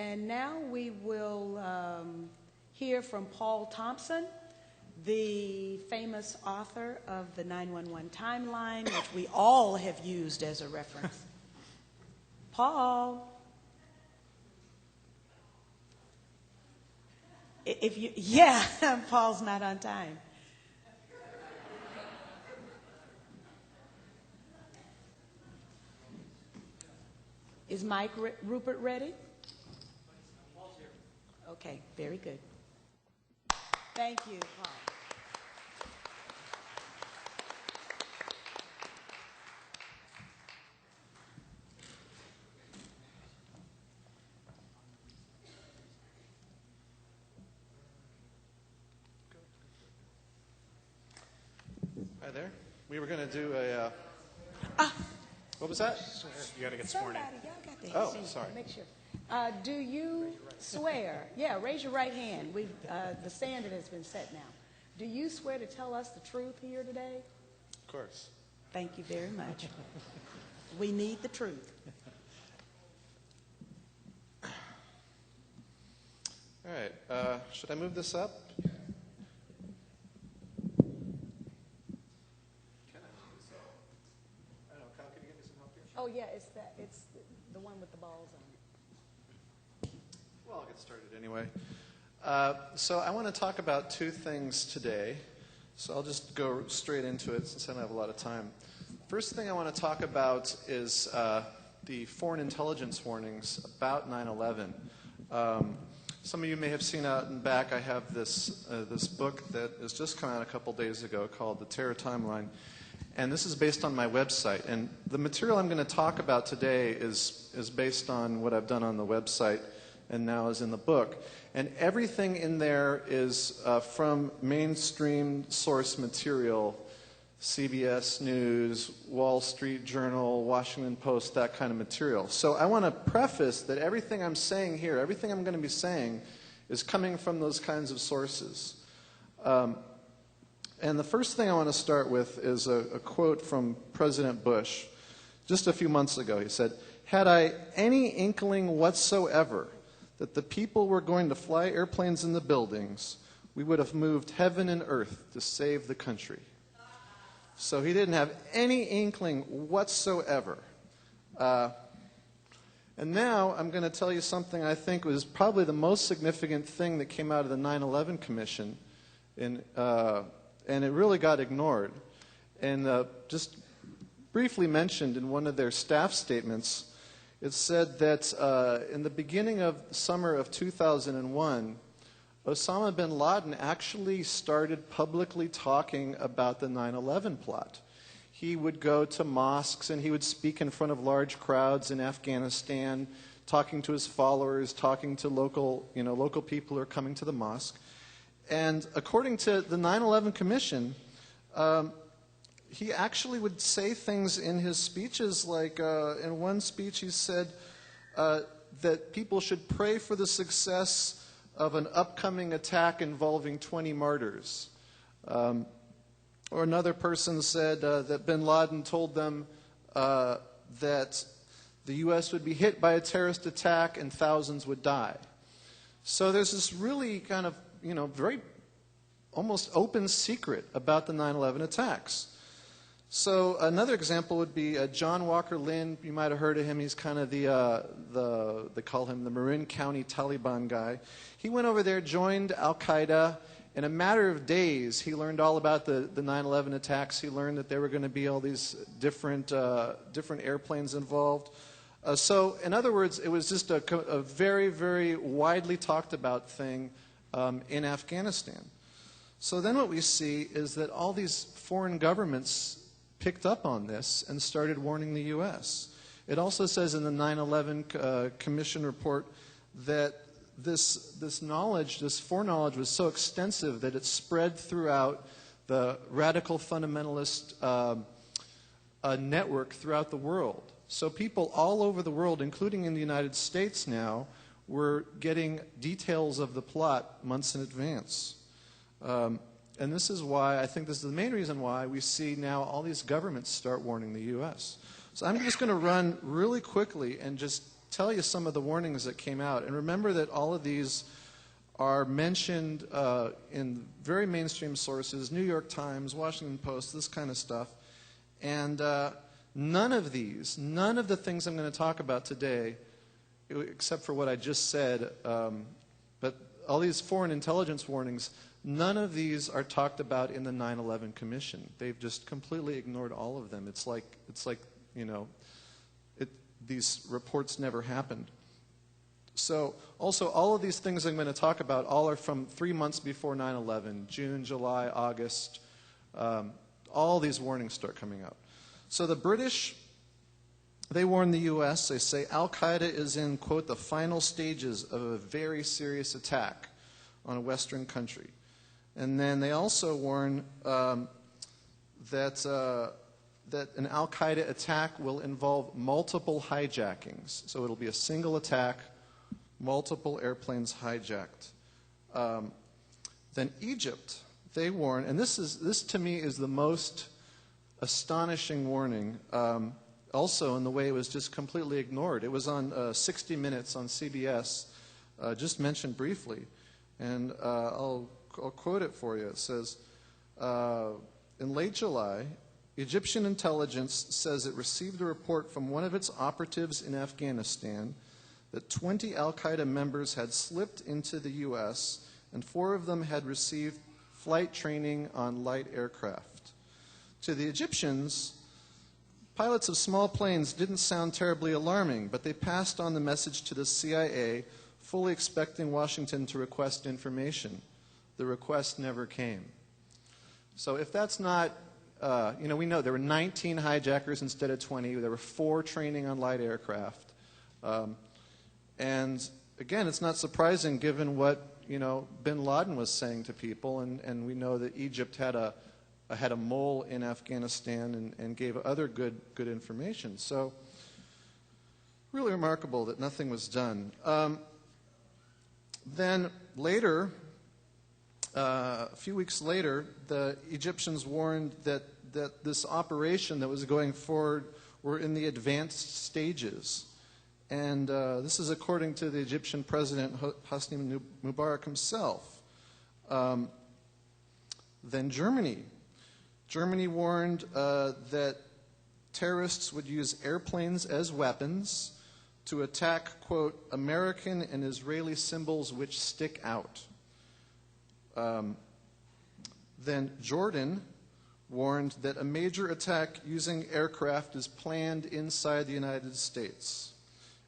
And now we will hear from Paul Thompson, the famous author of the 911 timeline, which we all have used as a reference. Paul. If you, yeah, Paul's not on time. Is Mike Rupert ready? Paul's here. Okay, very good. Thank you, Paul. Hi there. We were going to do a... What was that? You got to get sworn in. Y'all got to Oh, sorry. Make sure. Do you swear? Yeah, raise your right hand. The standard has been set now. Do you swear to tell us the truth here today? Of course. Thank you very much. We need the truth. All right. Should I move this up? Oh yeah, it's the one with the balls on it. Well, I'll get started anyway. So I want to talk about two things today. So I'll just go straight into it since I don't have a lot of time. First thing I want to talk about is the foreign intelligence warnings about 9/11. Some of you may have seen out in back, I have this book that has just come out a couple days ago called The Terror Timeline. And this is based on my website. And the material I'm going to talk about today is based on what I've done on the website and now is in the book. And everything in there is from mainstream source material, CBS News, Wall Street Journal, Washington Post, that kind of material. So I want to preface that everything I'm saying here, everything I'm going to be saying, is coming from those kinds of sources. And the first thing I want to start with is a quote from President Bush just a few months ago. He said, "Had I any inkling whatsoever that the people were going to fly airplanes in the buildings, we would have moved heaven and earth to save the country." So he didn't have any inkling whatsoever. And now I'm going to tell you something I think was probably the most significant thing that came out of the 9/11 Commission and it really got ignored. And just briefly mentioned in one of their staff statements, it said that in the beginning of the summer of 2001, Osama bin Laden actually started publicly talking about the 9/11 plot. He would go to mosques and he would speak in front of large crowds in Afghanistan, talking to his followers, talking to local people who are coming to the mosque. And according to the 9/11 Commission, he actually would say things in his speeches, like in one speech he said that people should pray for the success of an upcoming attack involving 20 martyrs. Or another person said that bin Laden told them that the U.S. would be hit by a terrorist attack and thousands would die. So there's this really kind of very almost open secret about the 9/11 attacks. So another example would be John Walker Lynn. You might have heard of him. He's kind of they call him the Marin County Taliban guy. He went over there, joined Al-Qaeda. In a matter of days, he learned all about the 9/11 attacks. He learned that there were going to be all these different airplanes involved. So in other words, it was just a very, very widely talked about thing in Afghanistan. So then what we see is that all these foreign governments picked up on this and started warning the U.S. It also says in the 9/11 Commission report that this knowledge, this foreknowledge, was so extensive that it spread throughout the radical fundamentalist network throughout the world. So people all over the world, including in the United States now, were getting details of the plot months in advance. And this is why, I think this is the main reason why we see now all these governments start warning the U.S. So I'm just going to run really quickly and just tell you some of the warnings that came out. And remember that all of these are mentioned in very mainstream sources, New York Times, Washington Post, this kind of stuff. And none of the things I'm going to talk about today, except for what I just said, but all these foreign intelligence warnings, none of these are talked about in the 9/11 Commission. They've just completely ignored all of them. It's like these reports never happened. So also all of these things I'm going to talk about all are from 3 months before 9/11, June, July, August. All these warnings start coming out. So the British, they warn the U.S., they say Al-Qaeda is in, quote, the final stages of a very serious attack on a Western country. And then they also warn that an Al-Qaeda attack will involve multiple hijackings. So it'll be a single attack, multiple airplanes hijacked. Then Egypt, they warn, and this to me is the most astonishing warning, also in the way it was just completely ignored. It was on 60 Minutes on CBS, just mentioned briefly. And I'll quote it for you. It says, in late July, Egyptian intelligence says it received a report from one of its operatives in Afghanistan that 20 al-Qaeda members had slipped into the U.S. and 4 of them had received flight training on light aircraft. To the Egyptians, pilots of small planes didn't sound terribly alarming, but they passed on the message to the CIA, fully expecting Washington to request information. The request never came. So if that's not, we know there were 19 hijackers instead of 20. There were 4 training on light aircraft. And again, it's not surprising given what, bin Laden was saying to people. And we know that Egypt had a mole in Afghanistan and gave other good information. So really remarkable that nothing was done. Then later, a few weeks later, the Egyptians warned that this operation that was going forward were in the advanced stages. And this is according to the Egyptian president, Hosni Mubarak himself. Then Germany warned that terrorists would use airplanes as weapons to attack, quote, American and Israeli symbols which stick out. Then Jordan warned that a major attack using aircraft is planned inside the United States.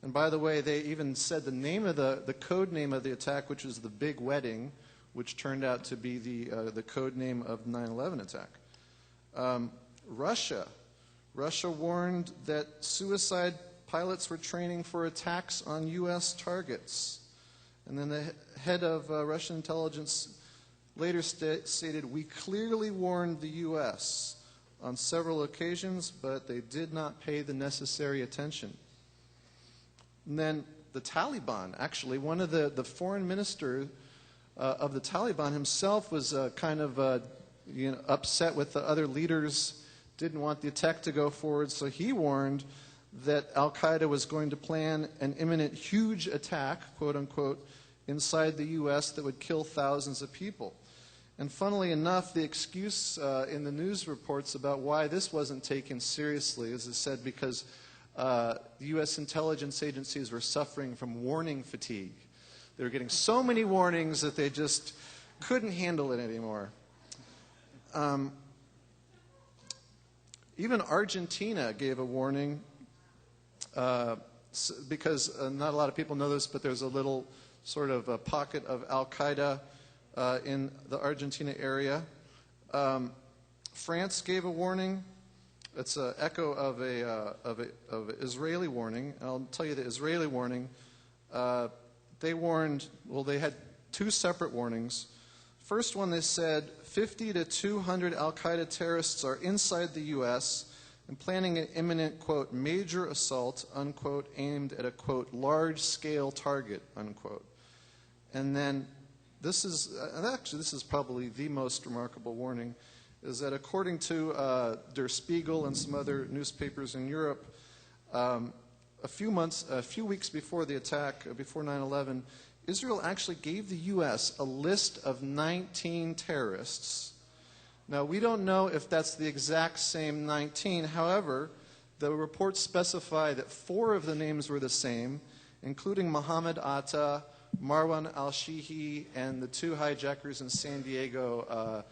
And by the way, they even said the name of the code name of the attack, which was the Big Wedding, which turned out to be the code name of the 9/11 attack. Russia warned that suicide pilots were training for attacks on U.S. targets. And then the head of Russian intelligence later stated, we clearly warned the U.S. on several occasions, but they did not pay the necessary attention. And then the Taliban, actually, one of the foreign minister of the Taliban himself was kind of upset with the other leaders, didn't want the attack to go forward, so he warned that al-Qaeda was going to plan an imminent huge attack, quote unquote, inside the U.S. that would kill thousands of people. And funnily enough, the excuse in the news reports about why this wasn't taken seriously is it said because the U.S. intelligence agencies were suffering from warning fatigue. They were getting so many warnings that they just couldn't handle it anymore. Even Argentina gave a warning because not a lot of people know this, but there's a little sort of a pocket of al-Qaeda in the Argentina area. France gave a warning. It's an echo of an Israeli warning. I'll tell you the Israeli warning. They warned, well, they had 2 separate warnings. First one, they said 50 to 200 al-Qaeda terrorists are inside the U.S. and planning an imminent, quote, major assault, unquote, aimed at a, quote, large-scale target, unquote. And then this is probably the most remarkable warning, is that according to Der Spiegel and some other newspapers in Europe, a few weeks before the attack, before 9/11, Israel actually gave the U.S. a list of 19 terrorists. Now, we don't know if that's the exact same 19. However, the reports specify that 4 of the names were the same, including Mohammed Atta, Marwan al-Shihi, and the 2 hijackers in San Diego,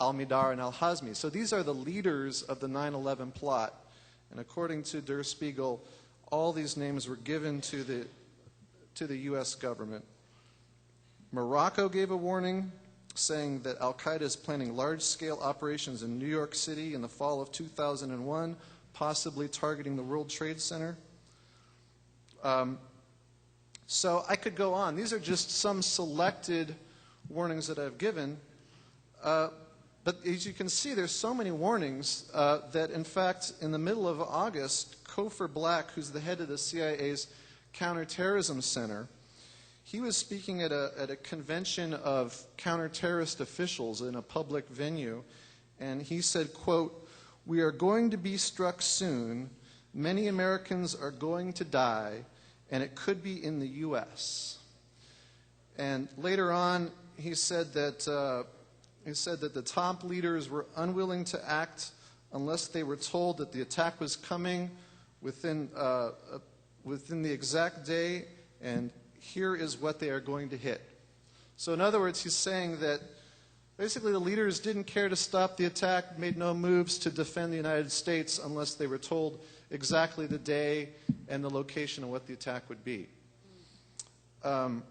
al-Midar and al-Hazmi. So these are the leaders of the 9/11 plot. And according to Der Spiegel, all these names were given to the U.S. government. Morocco gave a warning, saying that al-Qaeda is planning large-scale operations in New York City in the fall of 2001, possibly targeting the World Trade Center. So I could go on. These are just some selected warnings that I've given. But as you can see, there's so many warnings that, in fact, in the middle of August, Cofer Black, who's the head of the CIA's Counterterrorism Center, he was speaking at a convention of counterterrorist officials in a public venue, and he said, quote, "We are going to be struck soon. Many Americans are going to die, and it could be in the U.S." And later on, he said that the top leaders were unwilling to act unless they were told that the attack was coming within the exact day, and here is what they are going to hit. So in other words, he's saying that basically the leaders didn't care to stop the attack, made no moves to defend the United States unless they were told exactly the day and the location of what the attack would be. And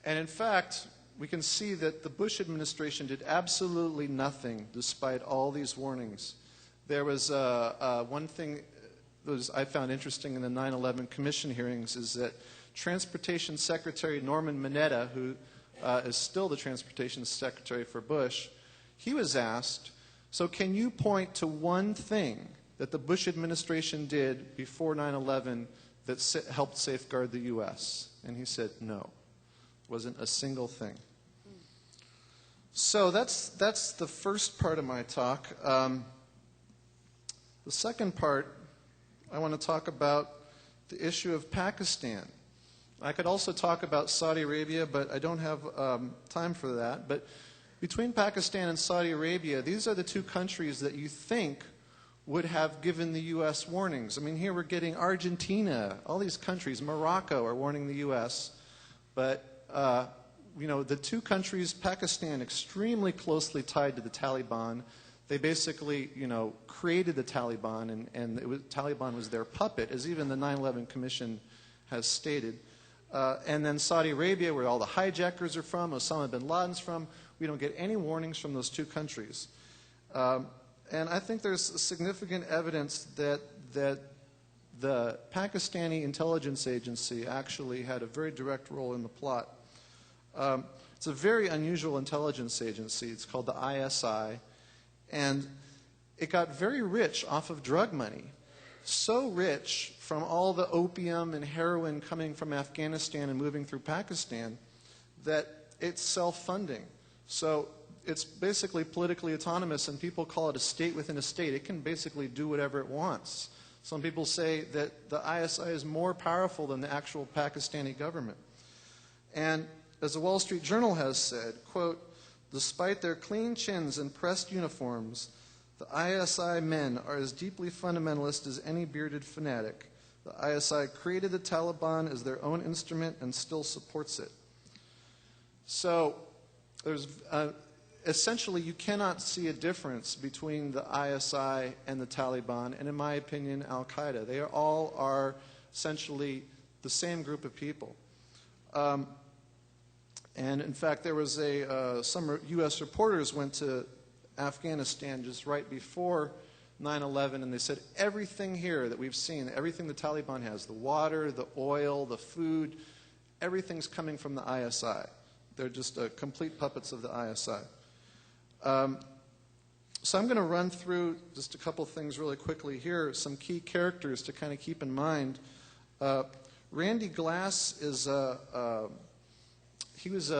in fact, we can see that the Bush administration did absolutely nothing despite all these warnings. There was one thing that I found interesting in the 9/11 Commission hearings is that Transportation Secretary Norman Mineta, who is still the Transportation Secretary for Bush, he was asked, so can you point to one thing that the Bush administration did before 9/11 that helped safeguard the U.S.? And he said no. Wasn't a single thing. So that's the first part of my talk. The second part, I want to talk about the issue of Pakistan. I could also talk about Saudi Arabia, but I don't have time for that. But between Pakistan and Saudi Arabia, these are the 2 countries that you think would have given the U.S. warnings. I mean, here we're getting Argentina, all these countries, Morocco are warning the U.S., but the 2 countries, Pakistan, extremely closely tied to the Taliban. They basically, created the Taliban, and Taliban was their puppet, as even the 9/11 Commission has stated. And then Saudi Arabia, where all the hijackers are from, Osama bin Laden's from, we don't get any warnings from those 2 countries. And I think there's significant evidence that the Pakistani intelligence agency actually had a very direct role in the plot. It's a very unusual intelligence agency. It's called the ISI. And it got very rich off of drug money. So rich from all the opium and heroin coming from Afghanistan and moving through Pakistan that it's self-funding. So it's basically politically autonomous, and people call it a state within a state. It can basically do whatever it wants. Some people say that the ISI is more powerful than the actual Pakistani government. And as the Wall Street Journal has said, quote, "Despite their clean chins and pressed uniforms, the ISI men are as deeply fundamentalist as any bearded fanatic. The ISI created the Taliban as their own instrument and still supports it." So there's essentially you cannot see a difference between the ISI and the Taliban, and in my opinion, al-Qaeda. They all are essentially the same group of people. And in fact, there was some U.S. reporters went to Afghanistan just right before 9/11, and they said everything here that we've seen, everything the Taliban has, the water, the oil, the food, everything's coming from the ISI. They're just complete puppets of the ISI. So I'm going to run through just a couple things really quickly here, some key characters to kind of keep in mind. Randy Glass is he was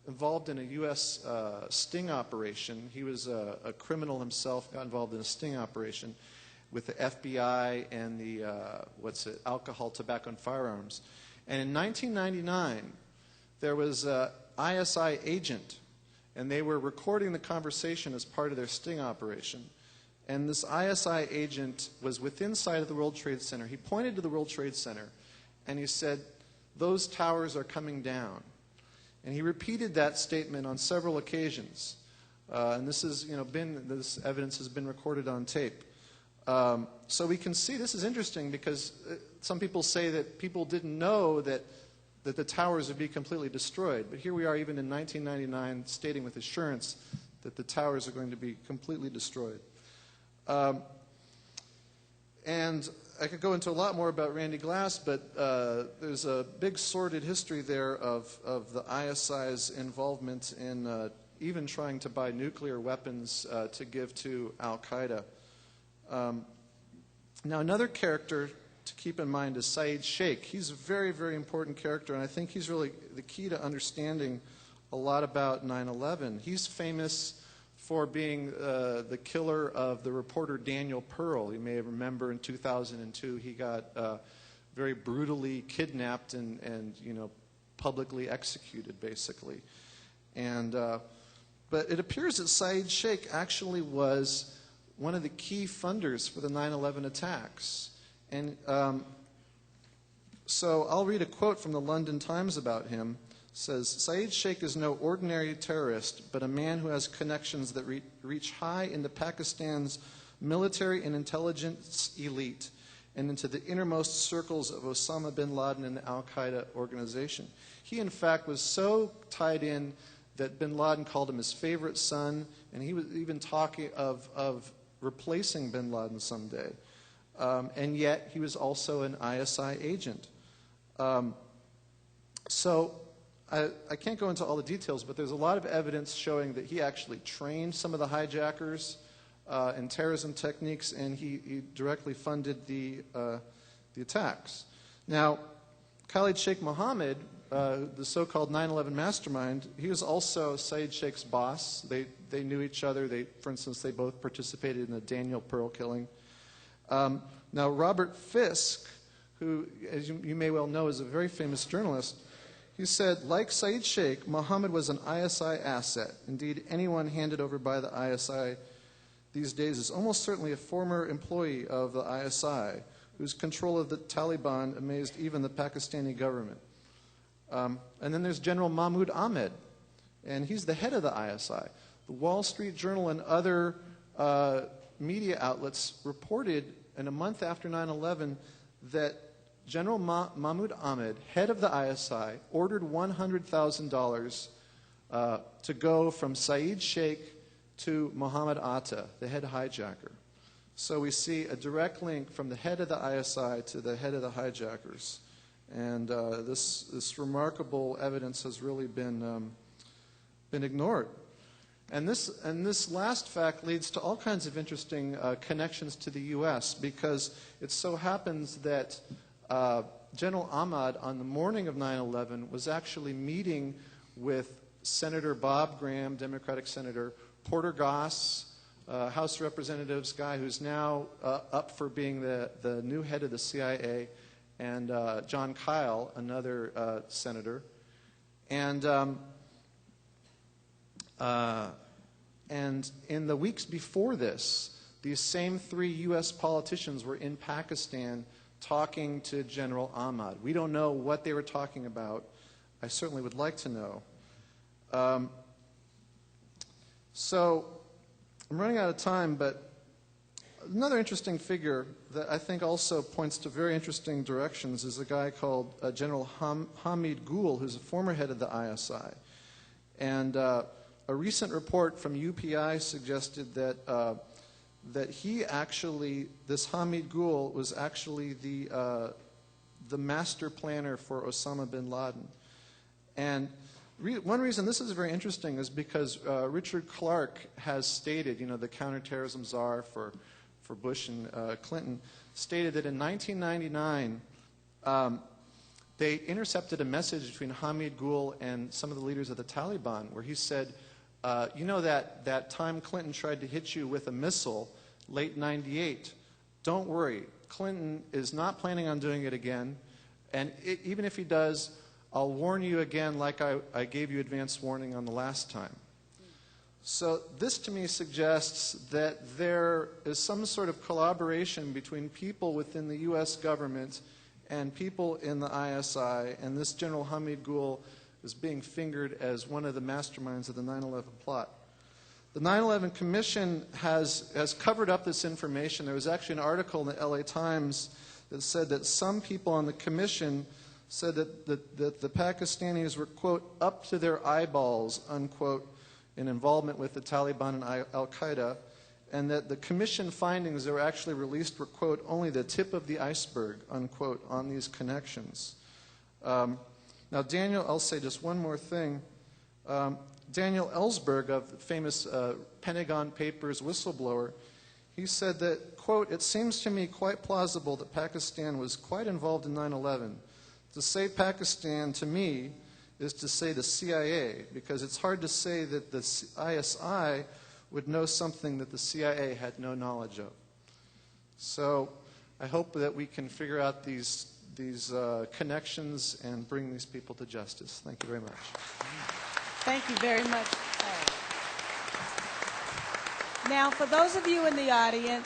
involved in a U.S. sting operation. He was a criminal himself, got involved in a sting operation. with the FBI and the, alcohol, tobacco, and firearms. And in 1999, there was an ISI agent, and they were recording the conversation as part of their sting operation. And this ISI agent was within sight of the World Trade Center. He pointed to the World Trade Center, and he said, "Those towers are coming down." And he repeated that statement on several occasions. And this evidence has been recorded on tape. So we can see this is interesting because some people say that people didn't know that the towers would be completely destroyed. But here we are, even in 1999, stating with assurance that the towers are going to be completely destroyed. And I could go into a lot more about Randy Glass, but there's a big sordid history there of the ISI's involvement in even trying to buy nuclear weapons to give to Al-Qaeda. Now, another character to keep in mind is Saeed Sheikh. He's a very, very important character, and I think he's really the key to understanding a lot about 9/11. He's famous for being the killer of the reporter Daniel Pearl. You may remember in 2002 he got very brutally kidnapped and publicly executed, basically. And but it appears that Saeed Sheikh actually was one of the key funders for the 9/11 attacks. And so I'll read a quote from the London Times about him. It says, "Saeed Sheikh is no ordinary terrorist, but a man who has connections that reach high into Pakistan's military and intelligence elite and into the innermost circles of Osama bin Laden and the Al-Qaeda organization." He, in fact, was so tied in that bin Laden called him his favorite son, and he was even talking of replacing bin Laden someday. And yet, he was also an ISI agent. So I can't go into all the details, but there's a lot of evidence showing that he actually trained some of the hijackers in terrorism techniques, and he directly funded the attacks. Now, Khalid Sheikh Mohammed, the so-called 9/11 mastermind, he was also Saeed Sheikh's boss. They knew each other. For instance, they both participated in the Daniel Pearl killing. Now, Robert Fisk, who, as you may well know, is a very famous journalist, he said, like Saeed Sheikh, Mohammed was an ISI asset. Indeed, anyone handed over by the ISI these days is almost certainly a former employee of the ISI, whose control of the Taliban amazed even the Pakistani government. And then there's General Mahmoud Ahmed, and he's the head of the ISI. The Wall Street Journal and other media outlets reported in a month after 9/11 that General Mahmoud Ahmed, head of the ISI, ordered $100,000 to go from Saeed Sheikh to Mohammed Atta, the head hijacker. So we see a direct link from the head of the ISI to the head of the hijackers. And this remarkable evidence has really been ignored. And this last fact leads to all kinds of interesting connections to the U.S. because it so happens that General Ahmad, on the morning of 9/11, was actually meeting with Senator Bob Graham, Democratic Senator, Porter Goss, House of Representatives guy who's now up for being the new head of the CIA, and John Kyle, another senator. And in the weeks before this, these same three U.S. politicians were in Pakistan talking to General Ahmad. We don't know what they were talking about. I certainly would like to know. So I'm running out of time, but another interesting figure that I think also points to very interesting directions is a guy called General Hamid Gul, who's a former head of the ISI. And a recent report from UPI suggested that he actually, this Hamid Gul, was actually the master planner for Osama bin Laden. And one reason this is very interesting is because Richard Clarke has stated, the counterterrorism czar for Bush and Clinton, stated that in 1999 they intercepted a message between Hamid Gul and some of the leaders of the Taliban where he said, that time Clinton tried to hit you with a missile, late 98, don't worry. Clinton is not planning on doing it again. And even if he does, I'll warn you again like I gave you advance warning on the last time. So this to me suggests that there is some sort of collaboration between people within the U.S. government and people in the ISI, and this General Hamid Gul is being fingered as one of the masterminds of the 9/11 plot. The 9/11 Commission has covered up this information. There was actually an article in the LA Times that said that some people on the commission said that the Pakistanis were, quote, up to their eyeballs, unquote, in involvement with the Taliban and al-Qaeda, and that the commission findings that were actually released were, quote, only the tip of the iceberg, unquote, on these connections. Now, Daniel, I'll say just one more thing. Daniel Ellsberg, of the famous Pentagon Papers whistleblower, he said that, quote, it seems to me quite plausible that Pakistan was quite involved in 9/11. To say Pakistan, to me, is to say the CIA, because it's hard to say that the ISI would know something that the CIA had no knowledge of. So I hope that we can figure out these connections and bring these people to justice. Thank you very much. Thank you very much. Now, for those of you in the audience